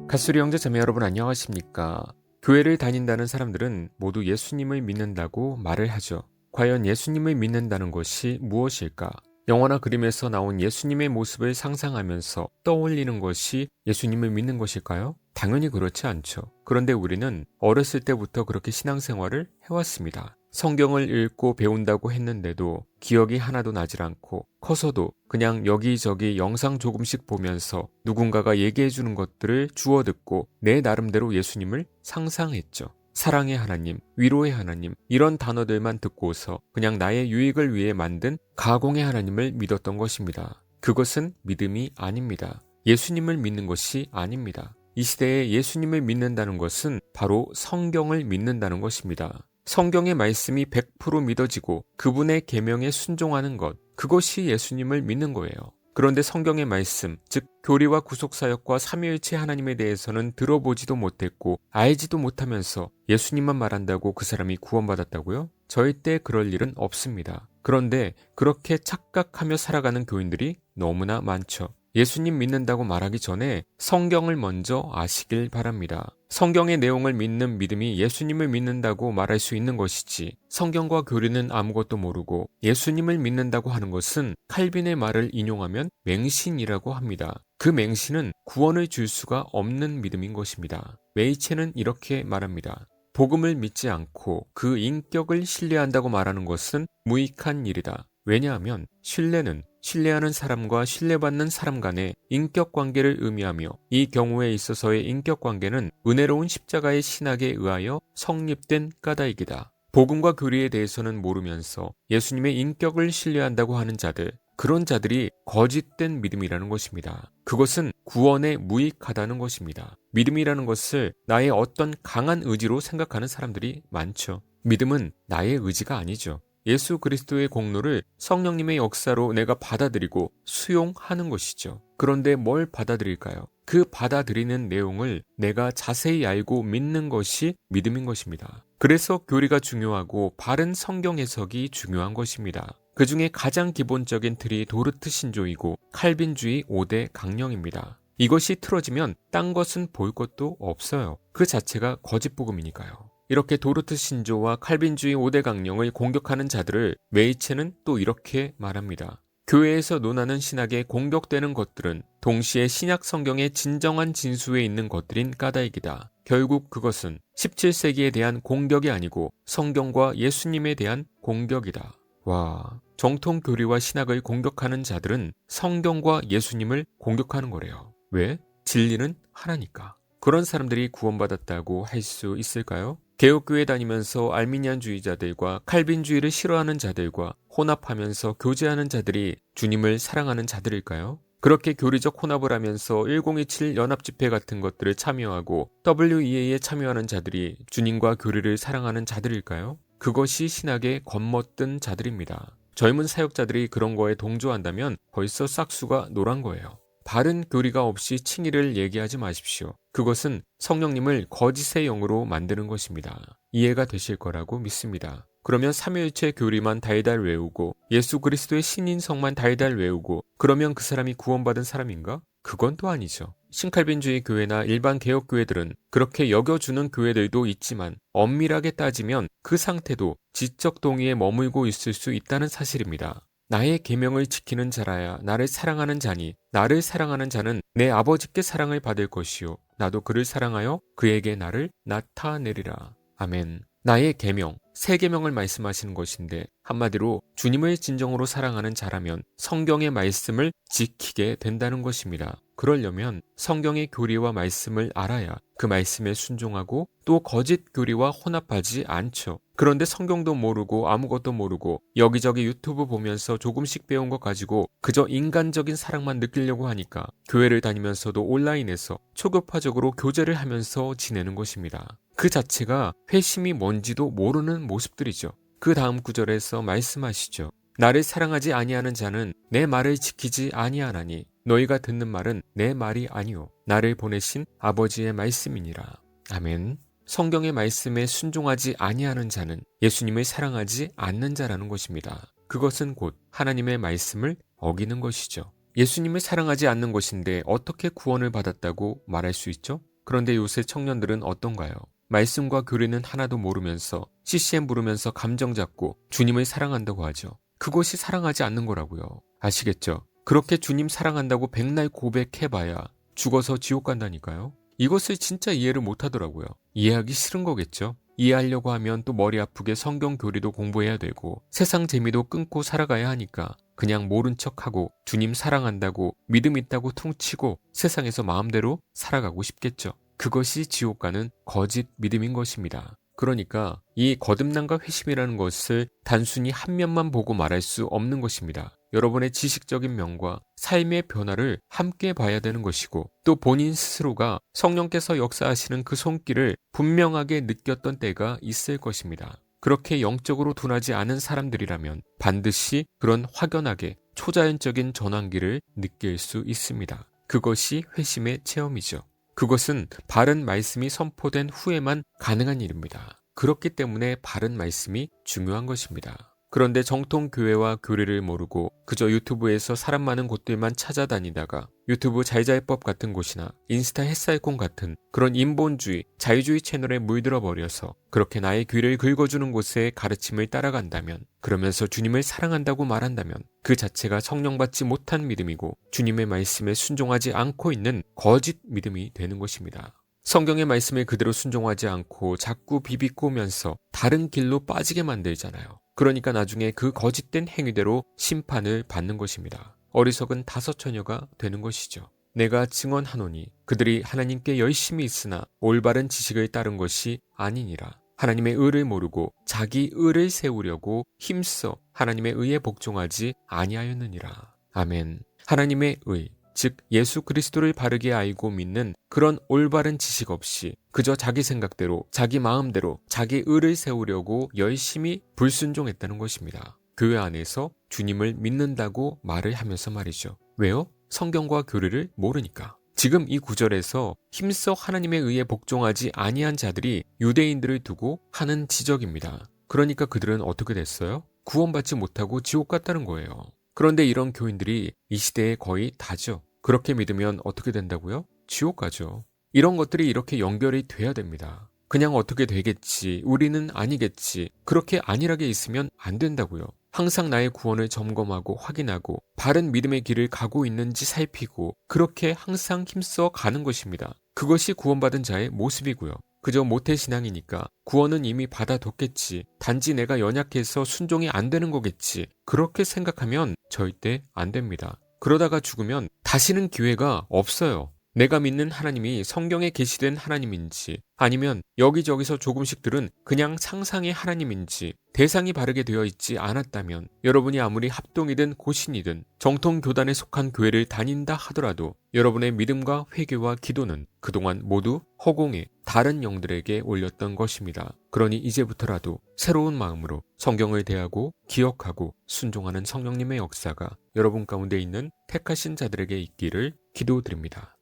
가수리 형제 자매 여러분 안녕하십니까? 교회를 다닌다는 사람들은 모두 예수님을 믿는다고 말을 하죠. 과연 예수님을 믿는다는 것이 무엇일까? 영화나 그림에서 나온 예수님의 모습을 상상하면서 떠올리는 것이 예수님을 믿는 것일까요? 당연히 그렇지 않죠. 그런데 우리는 어렸을 때부터 그렇게 신앙생활을 해왔습니다. 성경을 읽고 배운다고 했는데도 기억이 하나도 나질 않고 커서도 그냥 여기저기 영상 조금씩 보면서 누군가가 얘기해주는 것들을 주워 듣고 내 나름대로 예수님을 상상했죠. 사랑의 하나님, 위로의 하나님 이런 단어들만 듣고서 그냥 나의 유익을 위해 만든 가공의 하나님을 믿었던 것입니다. 그것은 믿음이 아닙니다. 예수님을 믿는 것이 아닙니다. 이 시대에 예수님을 믿는다는 것은 바로 성경을 믿는다는 것입니다. 성경의 말씀이 100% 믿어지고 그분의 계명에 순종하는 것, 그것이 예수님을 믿는 거예요. 그런데 성경의 말씀, 즉 교리와 구속사역과 삼위일체 하나님에 대해서는 들어보지도 못했고 알지도 못하면서 예수님만 말한다고 그 사람이 구원받았다고요? 절대 그럴 일은 없습니다. 그런데 그렇게 착각하며 살아가는 교인들이 너무나 많죠. 예수님 믿는다고 말하기 전에 성경을 먼저 아시길 바랍니다. 성경의 내용을 믿는 믿음이 예수님을 믿는다고 말할 수 있는 것이지, 성경과 교리는 아무것도 모르고 예수님을 믿는다고 하는 것은 칼빈의 말을 인용하면 맹신이라고 합니다. 그 맹신은 구원을 줄 수가 없는 믿음인 것입니다. 메이체는 이렇게 말합니다. 복음을 믿지 않고 그 인격을 신뢰한다고 말하는 것은 무익한 일이다. 왜냐하면 신뢰는 신뢰하는 사람과 신뢰받는 사람 간의 인격관계를 의미하며 이 경우에 있어서의 인격관계는 은혜로운 십자가의 신학에 의하여 성립된 까닭이다. 복음과 교리에 대해서는 모르면서 예수님의 인격을 신뢰한다고 하는 자들, 그런 자들이 거짓된 믿음이라는 것입니다. 그것은 구원에 무익하다는 것입니다. 믿음이라는 것을 나의 어떤 강한 의지로 생각하는 사람들이 많죠. 믿음은 나의 의지가 아니죠. 예수 그리스도의 공로를 성령님의 역사로 내가 받아들이고 수용하는 것이죠. 그런데 뭘 받아들일까요? 그 받아들이는 내용을 내가 자세히 알고 믿는 것이 믿음인 것입니다. 그래서 교리가 중요하고 바른 성경 해석이 중요한 것입니다. 그 중에 가장 기본적인 틀이 도르트 신조이고 칼빈주의 5대 강령입니다. 이것이 틀어지면 딴 것은 볼 것도 없어요. 그 자체가 거짓 복음이니까요. 이렇게 도르트 신조와 칼빈주의 5대 강령을 공격하는 자들을 메이체는 또 이렇게 말합니다. 교회에서 논하는 신학에 공격되는 것들은 동시에 신약 성경의 진정한 진수에 있는 것들인 까닭이다. 결국 그것은 17세기에 대한 공격이 아니고 성경과 예수님에 대한 공격이다. 와, 정통 교리와 신학을 공격하는 자들은 성경과 예수님을 공격하는 거래요. 왜? 진리는 하나니까. 그런 사람들이 구원받았다고 할 수 있을까요? 개혁교회 다니면서 알미니안주의자들과 칼빈주의를 싫어하는 자들과 혼합하면서 교제하는 자들이 주님을 사랑하는 자들일까요? 그렇게 교리적 혼합을 하면서 1027 연합집회 같은 것들을 참여하고 WEA에 참여하는 자들이 주님과 교리를 사랑하는 자들일까요? 그것이 신학의 겉멋든 자들입니다. 젊은 사역자들이 그런 거에 동조한다면 벌써 싹수가 노란 거예요. 바른 교리가 없이 칭의를 얘기하지 마십시오. 그것은 성령님을 거짓의 영으로 만드는 것입니다. 이해가 되실 거라고 믿습니다. 그러면 삼위일체 교리만 달달 외우고 예수 그리스도의 신인성만 달달 외우고 그러면 그 사람이 구원받은 사람인가? 그건 또 아니죠. 신칼빈주의 교회나 일반 개혁교회들은 그렇게 여겨주는 교회들도 있지만 엄밀하게 따지면 그 상태도 지적 동의에 머물고 있을 수 있다는 사실입니다. 나의 계명을 지키는 자라야 나를 사랑하는 자니 나를 사랑하는 자는 내 아버지께 사랑을 받을 것이요 나도 그를 사랑하여 그에게 나를 나타내리라. 아멘. 나의 계명, 새 계명을 말씀하시는 것인데 한마디로 주님을 진정으로 사랑하는 자라면 성경의 말씀을 지키게 된다는 것입니다. 그러려면 성경의 교리와 말씀을 알아야 그 말씀에 순종하고 또 거짓 교리와 혼합하지 않죠. 그런데 성경도 모르고 아무것도 모르고 여기저기 유튜브 보면서 조금씩 배운 것 가지고 그저 인간적인 사랑만 느끼려고 하니까 교회를 다니면서도 온라인에서 초급화적으로 교제를 하면서 지내는 것입니다. 그 자체가 회심이 뭔지도 모르는 모습들이죠. 그 다음 구절에서 말씀하시죠. 나를 사랑하지 아니하는 자는 내 말을 지키지 아니하나니 너희가 듣는 말은 내 말이 아니오 나를 보내신 아버지의 말씀이니라. 아멘. 성경의 말씀에 순종하지 아니하는 자는 예수님을 사랑하지 않는 자라는 것입니다. 그것은 곧 하나님의 말씀을 어기는 것이죠. 예수님을 사랑하지 않는 것인데 어떻게 구원을 받았다고 말할 수 있죠? 그런데 요새 청년들은 어떤가요? 말씀과 교리는 하나도 모르면서 CCM 부르면서 감정 잡고 주님을 사랑한다고 하죠. 그것이 사랑하지 않는 거라고요. 아시겠죠? 그렇게 주님 사랑한다고 백날 고백해봐야 죽어서 지옥 간다니까요. 이것을 진짜 이해를 못하더라고요. 이해하기 싫은 거겠죠. 이해하려고 하면 또 머리 아프게 성경 교리도 공부해야 되고 세상 재미도 끊고 살아가야 하니까 그냥 모른 척하고 주님 사랑한다고 믿음 있다고 퉁치고 세상에서 마음대로 살아가고 싶겠죠. 그것이 지옥 가는 거짓 믿음인 것입니다. 그러니까 이 거듭남과 회심이라는 것을 단순히 한 면만 보고 말할 수 없는 것입니다. 여러분의 지식적인 면과 삶의 변화를 함께 봐야 되는 것이고 또 본인 스스로가 성령께서 역사하시는 그 손길을 분명하게 느꼈던 때가 있을 것입니다. 그렇게 영적으로 둔하지 않은 사람들이라면 반드시 그런 확연하게 초자연적인 전환기를 느낄 수 있습니다. 그것이 회심의 체험이죠. 그것은 바른 말씀이 선포된 후에만 가능한 일입니다. 그렇기 때문에 바른 말씀이 중요한 것입니다. 그런데 정통 교회와 교리를 모르고 그저 유튜브에서 사람 많은 곳들만 찾아다니다가 유튜브 잘잘법 같은 곳이나 인스타 햇살콘 같은 그런 인본주의, 자유주의 채널에 물들어 버려서 그렇게 나의 귀를 긁어주는 곳의 가르침을 따라간다면, 그러면서 주님을 사랑한다고 말한다면 그 자체가 성령받지 못한 믿음이고 주님의 말씀에 순종하지 않고 있는 거짓 믿음이 되는 것입니다. 성경의 말씀을 그대로 순종하지 않고 자꾸 비비꼬면서 다른 길로 빠지게 만들잖아요. 그러니까 나중에 그 거짓된 행위대로 심판을 받는 것입니다. 어리석은 다섯 처녀가 되는 것이죠. 내가 증언하노니 그들이 하나님께 열심히 있으나 올바른 지식을 따른 것이 아니니라. 하나님의 의를 모르고 자기 의를 세우려고 힘써 하나님의 의에 복종하지 아니하였느니라. 아멘. 하나님의 의, 즉 예수 그리스도를 바르게 알고 믿는 그런 올바른 지식 없이 그저 자기 생각대로 자기 마음대로 자기 의를 세우려고 열심히 불순종했다는 것입니다. 교회 안에서 주님을 믿는다고 말을 하면서 말이죠. 왜요? 성경과 교리를 모르니까. 지금 이 구절에서 힘써 하나님의 의에 복종하지 아니한 자들이 유대인들을 두고 하는 지적입니다. 그러니까 그들은 어떻게 됐어요? 구원받지 못하고 지옥 갔다는 거예요. 그런데 이런 교인들이 이 시대에 거의 다죠. 그렇게 믿으면 어떻게 된다고요? 지옥 가죠. 이런 것들이 이렇게 연결이 돼야 됩니다. 그냥 어떻게 되겠지, 우리는 아니겠지, 그렇게 안일하게 있으면 안 된다고요. 항상 나의 구원을 점검하고 확인하고 바른 믿음의 길을 가고 있는지 살피고 그렇게 항상 힘써 가는 것입니다. 그것이 구원받은 자의 모습이고요. 그저 모태신앙이니까 구원은 이미 받아뒀겠지, 단지 내가 연약해서 순종이 안 되는 거겠지, 그렇게 생각하면 절대 안 됩니다. 그러다가 죽으면 다시는 기회가 없어요. 내가 믿는 하나님이 성경에 계시된 하나님인지 아니면 여기저기서 조금씩 들은 그냥 상상의 하나님인지 대상이 바르게 되어 있지 않았다면 여러분이 아무리 합동이든 고신이든 정통교단에 속한 교회를 다닌다 하더라도 여러분의 믿음과 회개와 기도는 그동안 모두 허공에 다른 영들에게 올렸던 것입니다. 그러니 이제부터라도 새로운 마음으로 성경을 대하고 기억하고 순종하는 성령님의 역사가 여러분 가운데 있는 택하신 자들에게 있기를 기도드립니다.